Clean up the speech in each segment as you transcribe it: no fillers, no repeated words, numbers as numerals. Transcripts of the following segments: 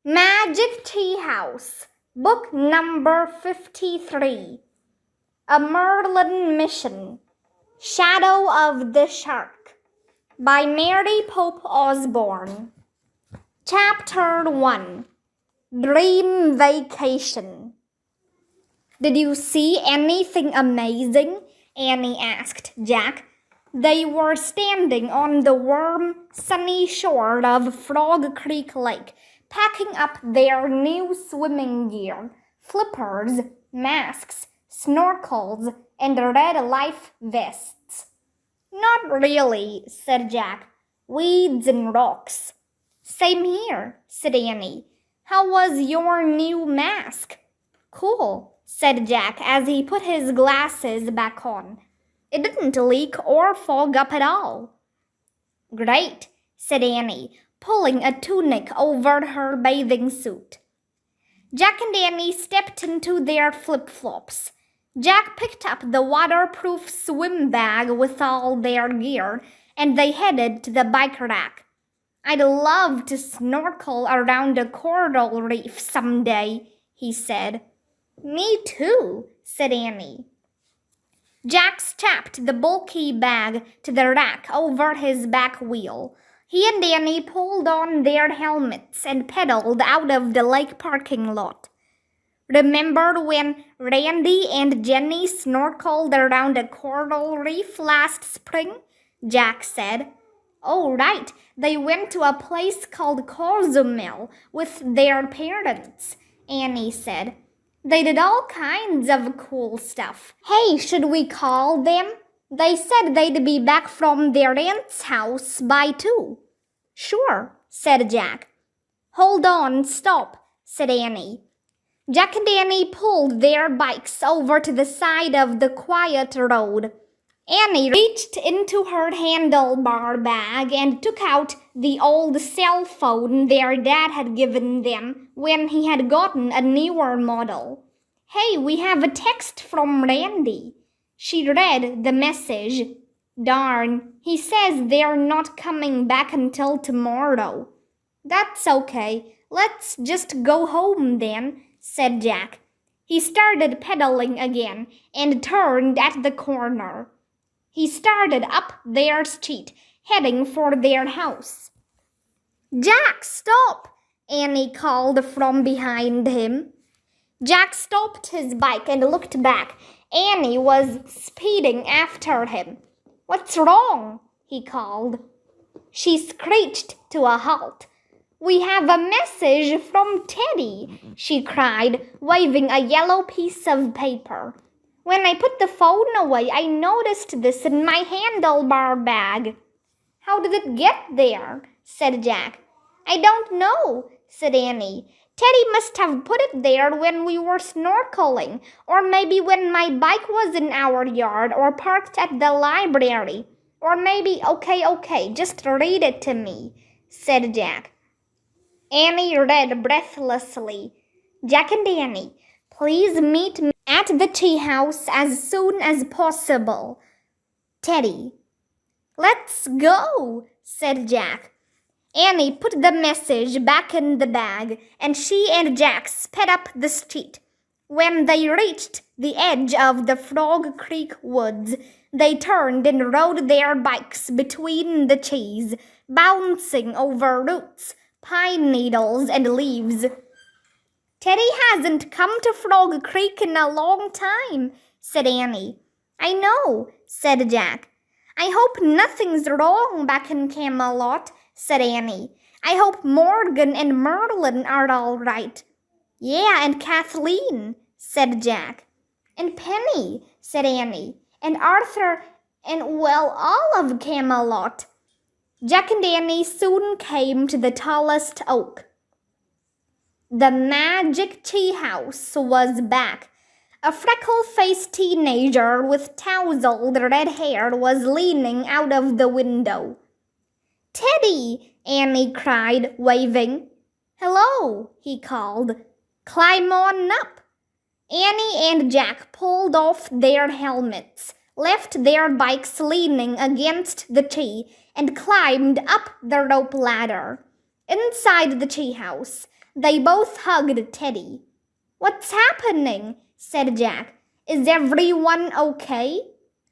Magic Tea House, Book Number 53. A Merlin Mission. Shadow of the Shark by Mary Pope Osborne. Chapter 1. Dream Vacation. Did you see anything amazing? Annie asked Jack. They were standing on the warm, sunny shore of Frog Creek Lake, packing up their new swimming gear, flippers, masks, snorkels, and red life vests. Not really, said Jack. Weeds and rocks. Same here, said Annie. How was your new mask? Cool, said Jack as he put his glasses back on. It didn't leak or fog up at all. Great, said Annie, pulling a tunic over her bathing suit. Jack and Annie stepped into their flip-flops. Jack picked up the waterproof swim bag with all their gear, and they headed to the bike rack. I'd love to snorkel around a coral reef someday, he said. Me too, said Annie. Jack strapped the bulky bag to the rack over his back wheel. He and Annie pulled on their helmets and pedaled out of the lake parking lot. Remember when Randy and Jenny snorkeled around a coral reef last spring? Jack said. Oh, right, they went to a place called Cozumel with their parents, Annie said. They did all kinds of cool stuff. Hey, should we call them? They said they'd be back from their aunt's house by 2. Sure, said Jack. Hold on, stop, said Annie. Jack and Annie pulled their bikes over to the side of the quiet road. Annie reached into her handlebar bag and took out the old cell phone their dad had given them when he had gotten a newer model. Hey, we have a text from Randy. She read the message. Darn, he says they're not coming back until tomorrow. That's okay. Let's just go home then, said Jack. He started pedaling again and turned at the corner. He started up their street, heading for their house. Jack, stop! Annie called from behind him. Jack stopped his bike and looked back. Annie was speeding after him. What's wrong? He called. She screeched to a halt. We have a message from Teddy, she cried, waving a yellow piece of paper. When I put the phone away, I noticed this in my handlebar bag. How did it get there? Said Jack. I don't know, said Annie. Teddy must have put it there when we were snorkeling, or maybe when my bike was in our yard or parked at the library. Or maybe, okay, just read it to me, said Jack. Annie read breathlessly. Jack and Annie, please meet me at the tea house as soon as possible. Teddy. Let's go, said Jack. Annie put the message back in the bag, and she and Jack sped up the street. When they reached the edge of the Frog Creek woods, they turned and rode their bikes between the trees, bouncing over roots, pine needles, and leaves. Teddy hasn't come to Frog Creek in a long time, said Annie. I know, said Jack. I hope nothing's wrong back in Camelot, said Annie. I hope Morgan and Merlin are all right. Yeah, and Kathleen, said Jack. And Penny, said Annie. And Arthur, and well, all of Camelot. Jack and Annie soon came to the tallest oak. The magic tea house was back. A freckle-faced teenager with tousled red hair was leaning out of the window. Teddy, Annie cried, waving. Hello, he called. Climb on up. Annie and Jack pulled off their helmets, left their bikes leaning against the tree, and climbed up the rope ladder. Inside the treehouse, they both hugged Teddy. "What's happening?" said Jack. "Is everyone okay?"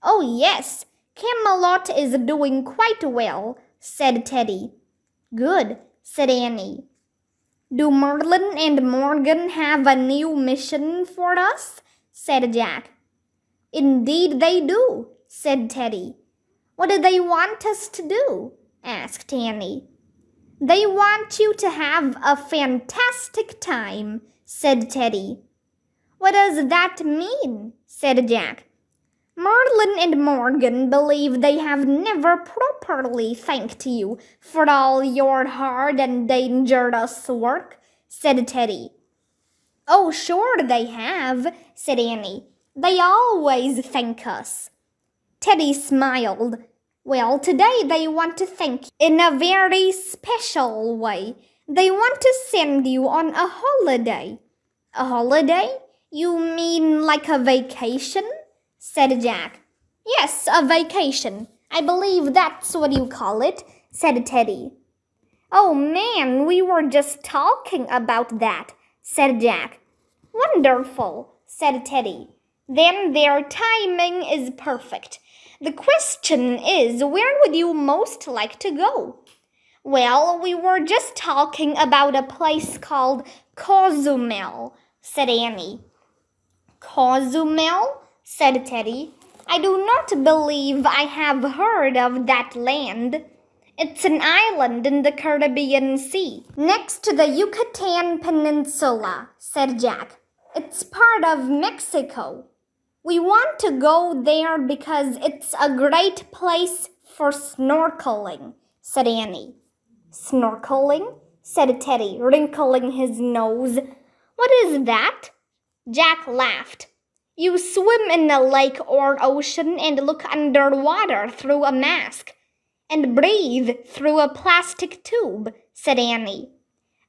"Oh, yes, Camelot is doing quite well," said Teddy. "Good," said Annie. "Do Merlin and Morgan have a new mission for us?" said Jack. "Indeed they do," said Teddy. "What do they want us to do?" asked Annie. "They want you to have a fantastic time," said Teddy. "What does that mean?" said Jack. "Merlin and Morgan believe they have never properly thanked you for all your hard and dangerous work," said Teddy. "Oh, sure they have," said Annie. "They always thank us." Teddy smiled. "Well, today they want to thank you in a very special way. They want to send you on a holiday." "A holiday? You mean like a vacation?" said Jack. "Yes, a vacation. I believe that's what you call it," said Teddy. "Oh man, we were just talking about that," said Jack. "Wonderful," said Teddy. "Then their timing is perfect. The question is, where would you most like to go?" "Well, we were just talking about a place called Cozumel," said Annie. "Cozumel?" said Teddy. "I do not believe I have heard of that land." "It's an island in the Caribbean Sea, next to the Yucatan Peninsula," said Jack. "It's part of Mexico. We want to go there because it's a great place for snorkeling," said Annie. "Snorkeling?" said Teddy, wrinkling his nose. "What is that?" Jack laughed. "You swim in a lake or ocean and look underwater through a mask and breathe through a plastic tube," said Annie.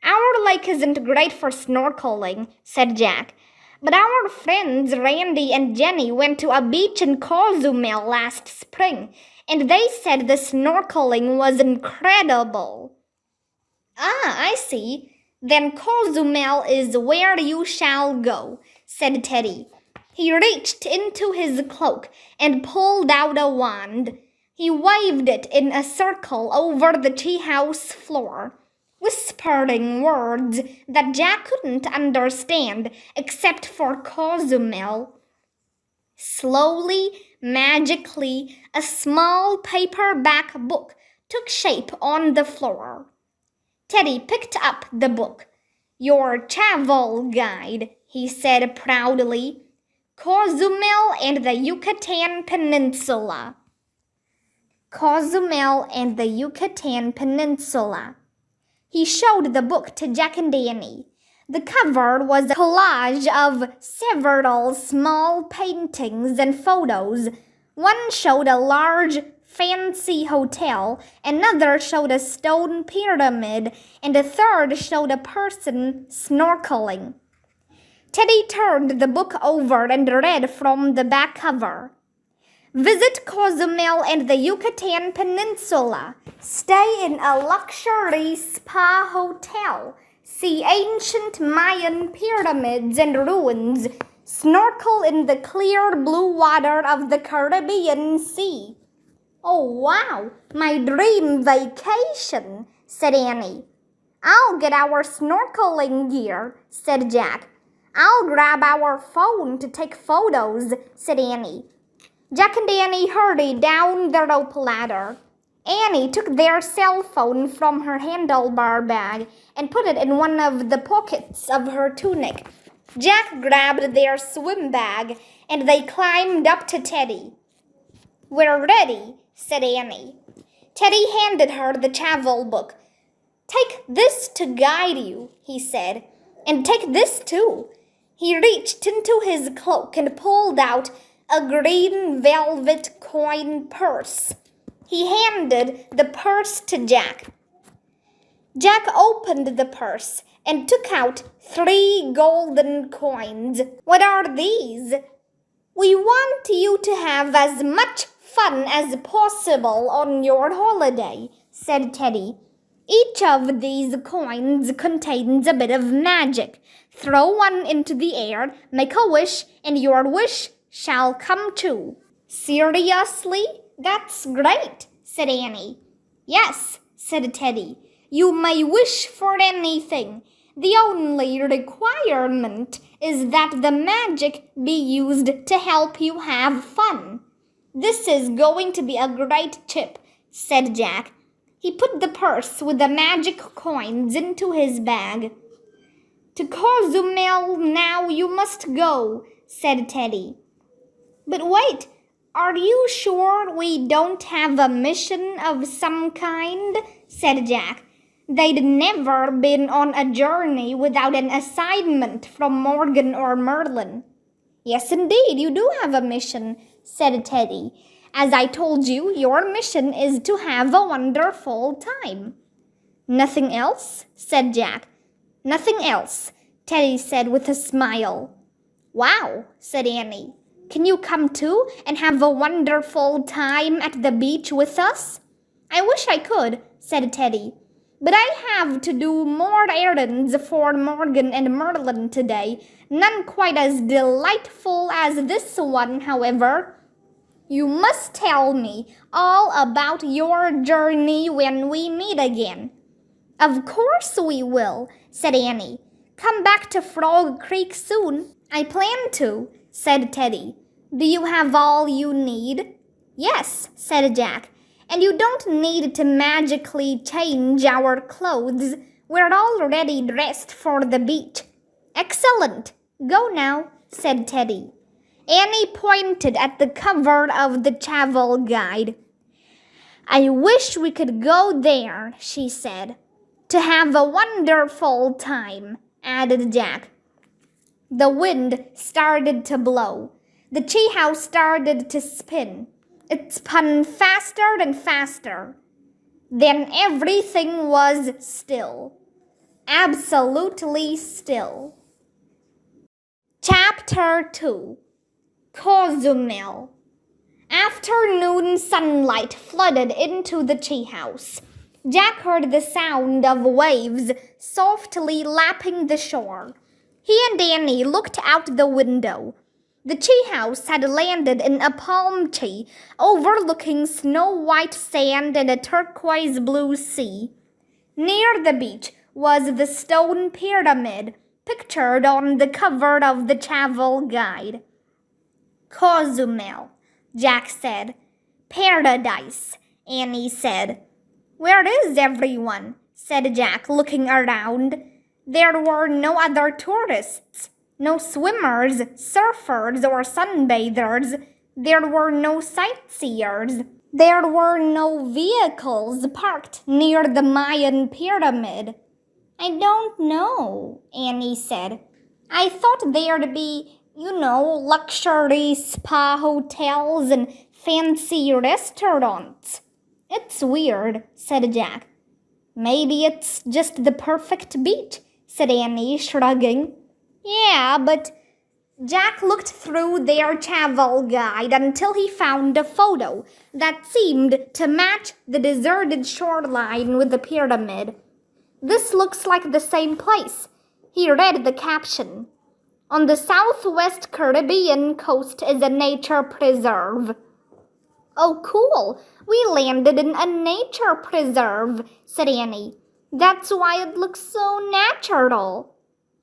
"Our lake isn't great for snorkeling," said Jack. "But our friends Randy and Jenny went to a beach in Cozumel last spring, and they said the snorkeling was incredible." "Ah, I see. Then Cozumel is where you shall go," said Teddy. He reached into his cloak and pulled out a wand. He waved it in a circle over the treehouse floor, whispering words that Jack couldn't understand except for Cozumel. Slowly, magically, a small paperback book took shape on the floor. Teddy picked up the book. "Your travel guide," he said proudly. "Cozumel and the Yucatan Peninsula." Cozumel and the Yucatan Peninsula. He showed the book to Jack and Annie. The cover was a collage of several small paintings and photos. One showed a large, fancy hotel, another showed a stone pyramid, and a third showed a person snorkeling. Teddy turned the book over and read from the back cover. "Visit Cozumel and the Yucatan Peninsula. Stay in a luxury spa hotel. See ancient Mayan pyramids and ruins. Snorkel in the clear blue water of the Caribbean Sea." "Oh, wow, my dream vacation," said Annie. "I'll get our snorkeling gear," said Jack. "I'll grab our phone to take photos," said Annie. Jack and Annie hurried down the rope ladder. Annie took their cell phone from her handlebar bag and put it in one of the pockets of her tunic. Jack grabbed their swim bag and they climbed up to Teddy. "We're ready," said Annie. Teddy handed her the travel book. "Take this to guide you," he said. "And take this too." He reached into his cloak and pulled out a green velvet coin purse. He handed the purse to Jack. Jack opened the purse and took out 3 golden coins. "What are these?" "We want you to have as much fun as possible on your holiday," said Teddy. Each of these coins contains a bit of magic. Throw one into the air, make a wish, and your wish shall come true. Seriously? That's great, said Annie. Yes, said Teddy. You may wish for anything. The only requirement is that the magic be used to help you have fun. This is going to be a great trip, said Jack. He put the purse with the magic coins into his bag. To Cozumel now you must go, said Teddy. But wait, are you sure we don't have a mission of some kind? Said Jack. They'd never been on a journey without an assignment from Morgan or Merlin. Yes, indeed, you do have a mission, said Teddy. As I told you, your mission is to have a wonderful time. Nothing else? Said Jack. Nothing else, Teddy said with a smile. Wow, said Annie. Can you come too and have a wonderful time at the beach with us? I wish I could, said Teddy. But I have to do more errands for Morgan and Merlin today. None quite as delightful as this one, however. You must tell me all about your journey when we meet again. Of course we will, said Annie. Come back to Frog Creek soon. I plan to, said Teddy. Do you have all you need? Yes, said Jack. And you don't need to magically change our clothes. We're already dressed for the beach. Excellent. Go now, said Teddy. Annie pointed at the cover of the travel guide. I wish we could go there, she said. To have a wonderful time, added Jack. The wind started to blow. The treehouse started to spin. It spun faster and faster. Then everything was still. Absolutely still. Chapter 2. Cozumel. Afternoon sunlight flooded into the treehouse. Jack heard the sound of waves softly lapping the shore. He and Annie looked out the window. The treehouse had landed in a palm tree overlooking snow-white sand and a turquoise-blue sea. Near the beach was the stone pyramid pictured on the cover of the travel guide. Cozumel, Jack said. Paradise, Annie said. Where is everyone? Said Jack, looking around. There were no other tourists, no swimmers, surfers, or sunbathers. There were no sightseers. There were no vehicles parked near the Mayan pyramid. I don't know, Annie said. I thought there'd be, luxury spa hotels and fancy restaurants. It's weird, said Jack. Maybe it's just the perfect beach, said Annie, shrugging. Yeah, but Jack looked through their travel guide until he found a photo that seemed to match the deserted shoreline with the pyramid. This looks like the same place. He read the caption. On the southwest Caribbean coast is a nature preserve. Oh, cool. We landed in a nature preserve, said Annie. That's why it looks so natural.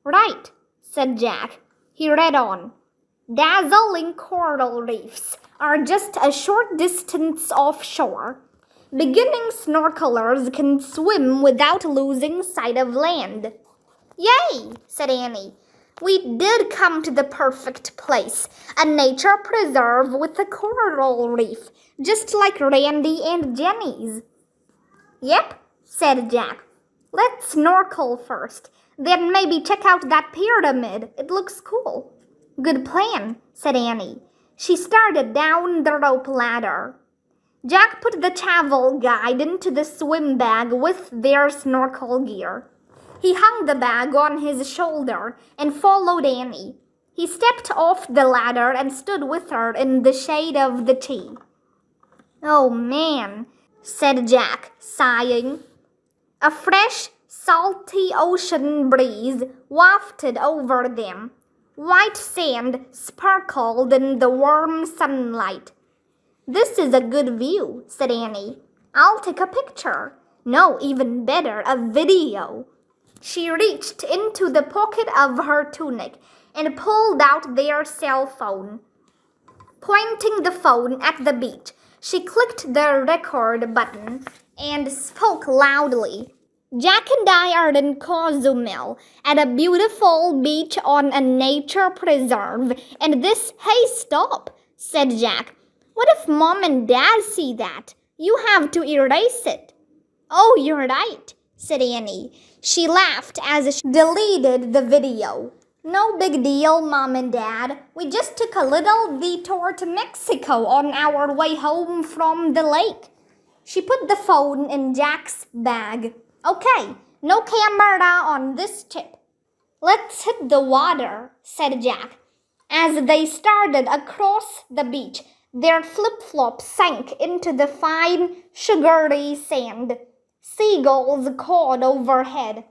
Right, said Jack. He read on. Dazzling coral reefs are just a short distance offshore. Beginning snorkelers can swim without losing sight of land. Yay, said Annie. We did come to the perfect place, a nature preserve with a coral reef, just like Randy and Jenny's. Yep, said Jack. Let's snorkel first, then maybe check out that pyramid. It looks cool. Good plan, said Annie. She started down the rope ladder. Jack put the travel guide into the swim bag with their snorkel gear. He hung the bag on his shoulder and followed Annie. He stepped off the ladder and stood with her in the shade of the tree. Oh, man, said Jack, sighing. A fresh, salty ocean breeze wafted over them. White sand sparkled in the warm sunlight. "This is a good view," said Annie. "I'll take a picture. No, even better, a video." She reached into the pocket of her tunic and pulled out their cell phone. Pointing the phone at the beach, she clicked the record button and spoke loudly. "Jack and I are in Cozumel at a beautiful beach on a nature preserve, and this—" "Hey, stop," said Jack. "What if Mom and Dad see that? You have to erase it." "Oh, you're right," said Annie. She laughed as she deleted the video. "No big deal, Mom and Dad. We just took a little detour to Mexico on our way home from the lake." She put the phone in Jack's bag. "Okay, no camera on this trip." "Let's hit the water," said Jack. As they started across the beach, their flip-flops sank into the fine, sugary sand. Seagulls cawed overhead.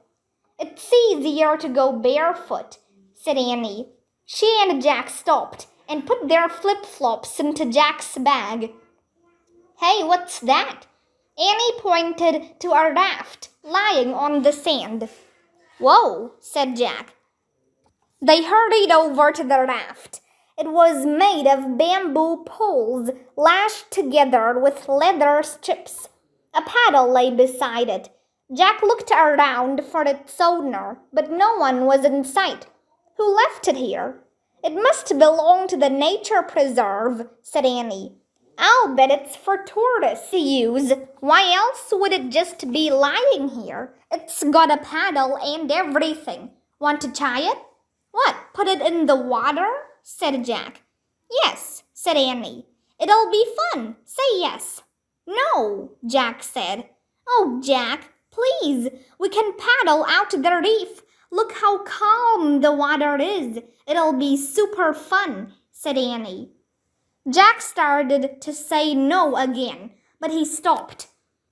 "It's easier to go barefoot," said Annie. She and Jack stopped and put their flip-flops into Jack's bag. "Hey, what's that?" Annie pointed to a raft lying on the sand. "Whoa," said Jack. They hurried over to the raft. It was made of bamboo poles lashed together with leather strips. A paddle lay beside it. Jack looked around for its owner, but no one was in sight. "Who left it here?" "It must belong to the nature preserve," said Annie. "I'll bet it's for tourists to use. Why else would it just be lying here? It's got a paddle and everything. Want to try it?" "What, put it in the water?" said Jack. "Yes," said Annie. "It'll be fun. Say yes." "No," Jack said. "Oh, Jack, please, we can paddle out to the reef. Look how calm the water is. It'll be super fun," said Annie. Jack started to say no again, but he stopped.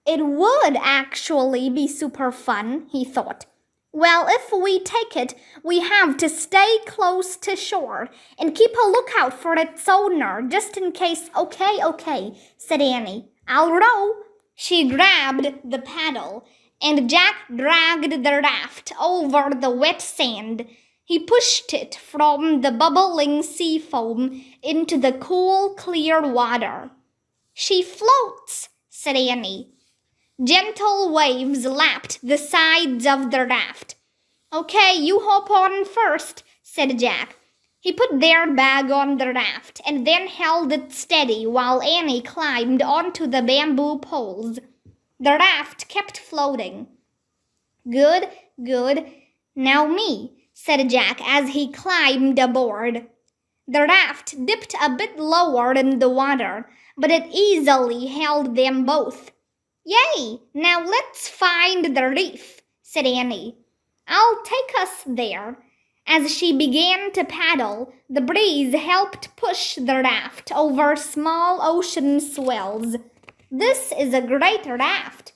It would actually be super fun, he thought. "Well, if we take it, we have to stay close to shore and keep a lookout for its owner, just in case." Okay, said Annie. "I'll row." She grabbed the paddle, and Jack dragged the raft over the wet sand. He pushed it from the bubbling sea foam into the cool, clear water. "She floats," said Annie. Gentle waves lapped the sides of the raft. "Okay, you hop on first," said Jack. He put their bag on the raft and then held it steady while Annie climbed onto the bamboo poles. The raft kept floating. Good. "Now me," said Jack as he climbed aboard. The raft dipped a bit lower in the water, but it easily held them both. "Yay! Now let's find the reef," said Annie. "I'll take us there." As she began to paddle, the breeze helped push the raft over small ocean swells. "This is a great raft."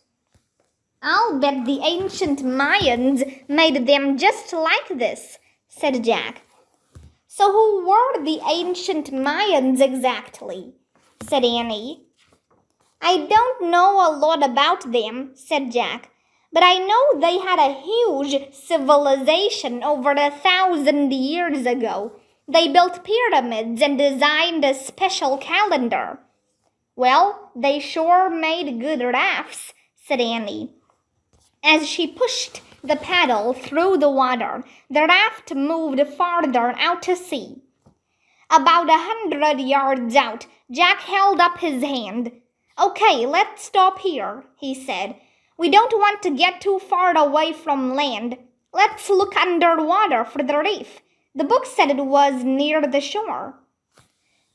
"I'll bet the ancient Mayans made them just like this," said Jack. "So who were the ancient Mayans exactly?" said Annie. "I don't know a lot about them," said Jack, "but I know they had a huge civilization over 1,000 years ago. They built pyramids and designed a special calendar." "Well, they sure made good rafts," said Annie. As she pushed the paddle through the water, the raft moved farther out to sea. About 100 yards out, Jack held up his hand. "Okay, let's stop here," he said. "We don't want to get too far away from land. Let's look underwater for the reef. The book said it was near the shore."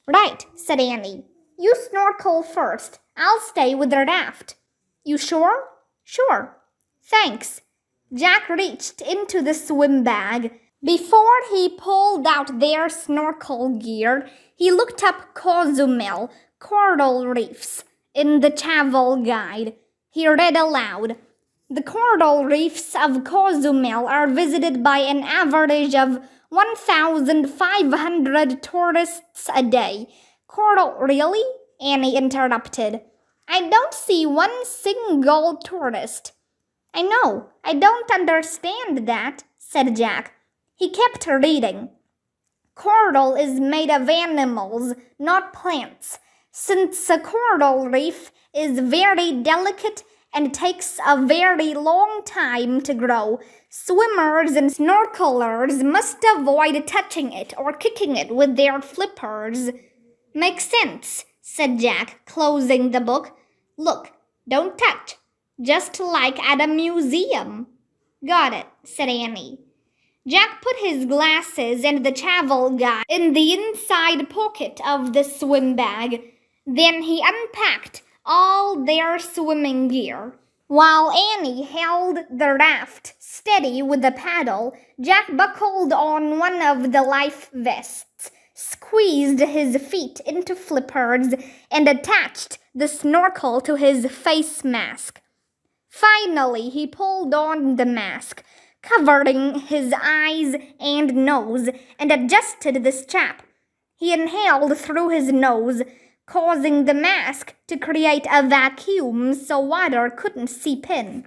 "Right," said Annie. "You snorkel first. I'll stay with the raft." "You sure?" "Sure." "Thanks." Jack reached into the swim bag. Before he pulled out their snorkel gear, he looked up Cozumel, coral reefs, in the travel guide. He read aloud. The coral reefs of Cozumel are visited by an average of 1,500 tourists a day. Coral, really? Annie interrupted. I don't see one single tourist. I know, I don't understand that, said Jack. He kept reading. Coral is made of animals, not plants. Since a coral reef is very delicate and takes a very long time to grow, swimmers and snorkelers must avoid touching it or kicking it with their flippers. Makes sense, said Jack, closing the book. Look, don't touch, just like at a museum. Got it, said Annie. Jack put his glasses and the travel guide in the inside pocket of the swim bag. Then he unpacked all their swimming gear. While Annie held the raft steady with the paddle, Jack buckled on one of the life vests, squeezed his feet into flippers, and attached the snorkel to his face mask. Finally, he pulled on the mask, covering his eyes and nose, and adjusted the strap. He inhaled through his nose, causing the mask to create a vacuum so water couldn't seep in.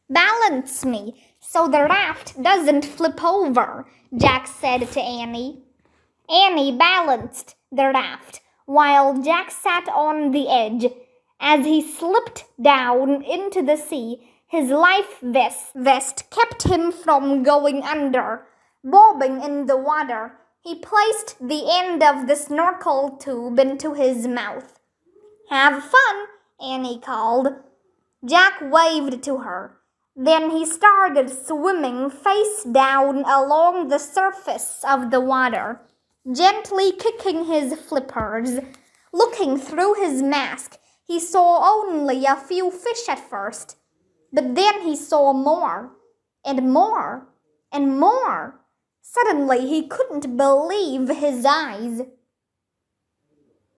Balance me so the raft doesn't flip over, Jack said to Annie. Annie balanced the raft while Jack sat on the edge. As he slipped down into the sea, his life vest kept him from going under. Bobbing in the water, he placed the end of the snorkel tube into his mouth. Have fun, Annie called. Jack waved to her. Then he started swimming face down along the surface of the water, gently kicking his flippers. Looking through his mask, he saw only a few fish at first. But then he saw more, and more, and more. Suddenly he couldn't believe his eyes.